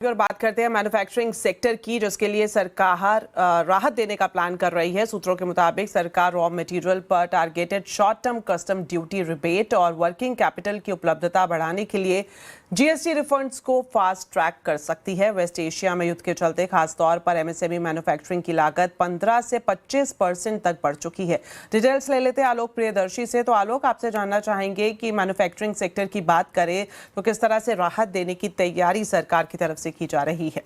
और बात करते हैं मैन्युफैक्चरिंग सेक्टर की, जिसके लिए सरकार राहत देने का प्लान कर रही है। सूत्रों के मुताबिक सरकार रॉ मटेरियल पर targeted short term custom duty rebate और वर्किंग कैपिटल की उपलब्धता बढ़ाने के लिए जीएसटी रिफंड्स को फास्ट ट्रैक कर सकती है। वेस्ट एशिया में युद्ध के चलते खासतौर पर एमएसएमई मैन्युफैक्चरिंग की लागत 15 से 25% तक बढ़ चुकी है। डिटेल्स ले लेते हैं आलोक प्रियदर्शी से। तो आलोक, आपसे जानना चाहेंगे कि मैन्युफैक्चरिंग सेक्टर की बात करें तो किस तरह से राहत देने की तैयारी सरकार की तरफ से की जा रही है?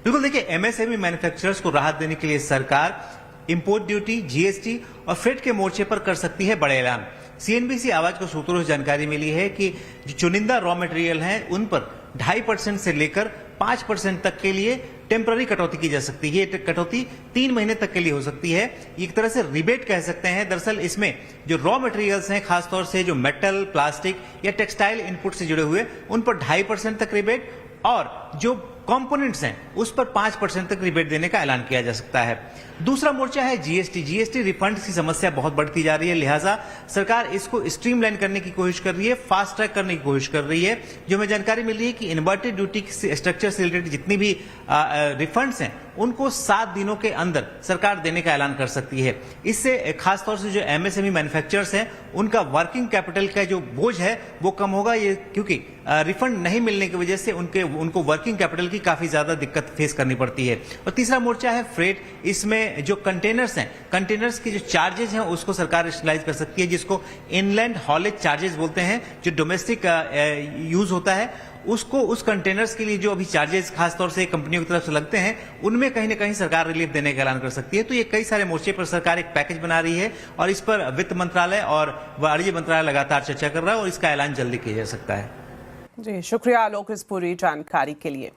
बिल्कुल, देखिए, एमएसएमई मैन्युफैक्चरर्स को राहत देने के लिए सरकार इंपोर्ट ड्यूटी, जीएसटी और फ्रेट के मोर्चे पर कर सकती है बड़े ऐलान। सीएनबीसी आवाज को सूत्रों से जानकारी मिली है कि जो चुनिंदा रॉ मटेरियल हैं उन पर 2.5% से लेकर 5% तक के लिए टेम्पररी कटौती की जा सकती है। ये कटौती 3 महीने तक के लिए हो सकती है। एक तरह से रिबेट कह सकते हैं। दरअसल इसमें जो रॉ मटेरियल्स हैं, खासतौर से जो मेटल, प्लास्टिक या टेक्सटाइल इनपुट से जुड़े हुए, उन पर 2.5% तक रिबेट और जो कंपोनेंट्स हैं उस पर 5% तक रिबेट देने का ऐलान किया जा सकता है। दूसरा मोर्चा है जीएसटी रिफंड की समस्या बहुत बढ़ती जा रही है, लिहाजा सरकार इसको स्ट्रीमलाइन करने की कोशिश कर रही है, फास्ट ट्रैक करने की कोशिश कर रही है। जो हमें जानकारी मिल रही है कि इन्वर्टेड ड्यूटी स्ट्रक्चर से रिलेटेड जितनी भी रिफंड्स हैं उनको 7 दिनों के अंदर सरकार देने का ऐलान कर सकती है। इससे खासतौर से जो एमएसएमई मैन्युफैक्चरर्स हैं उनका वर्किंग कैपिटल का जो बोझ है वो कम होगा, ये क्योंकि रिफंड नहीं मिलने की वजह से उनको वर्किंग कैपिटल की काफी ज्यादा दिक्कत फेस करनी पड़ती है। और तीसरा मोर्चा है फ्रेट। इसमें जो कंटेनर्स हैं, कंटेनर्स की जो चार्जेस हैं उसको सरकार रेशनलाइज कर सकती है, जिसको इनलैंड हॉलेज चार्जेस बोलते हैं। जो डोमेस्टिक यूज होता है उसको, उस कंटेनर्स के लिए जो अभी चार्जेस खासतौर से कंपनियों की तरफ से लगते हैं उनमें कहीं ना कहीं सरकार रिलीफ देने का ऐलान कर सकती है। तो ये कई सारे मोर्चे पर सरकार एक पैकेज बना रही है और इस पर वित्त मंत्रालय और वाणिज्य मंत्रालय लगातार चर्चा कर रहा है और इसका ऐलान जल्दी किया जा सकता है। जी, शुक्रिया आलोक इस पूरी जानकारी के लिए।